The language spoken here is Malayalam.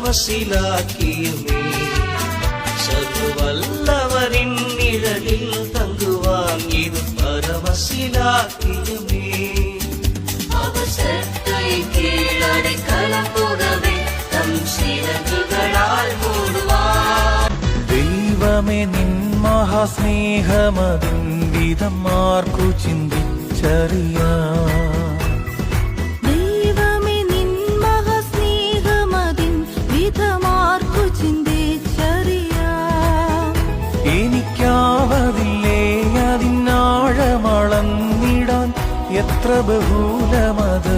മനസ്സിലാക്കിയുമേ സർവവല്ലവരിൻ നിഴലിൽ തങ്ങുവാൻ ഇത് പരമസിലാക്കിയുമേ അവസരത്തെ കീഴടക്കലം പുറവേ തം ശിരകുകളാൽ മൂടുവാൻ ദൈവമേ നിൻ മഹാസ്നേഹമതും വിധം ആർക്കു ചിന്തിച്ചറിയാം എനിക്കാവതില്ലേ അതിനാഴമളന്നിടാൻ എത്ര ബഹുലമത്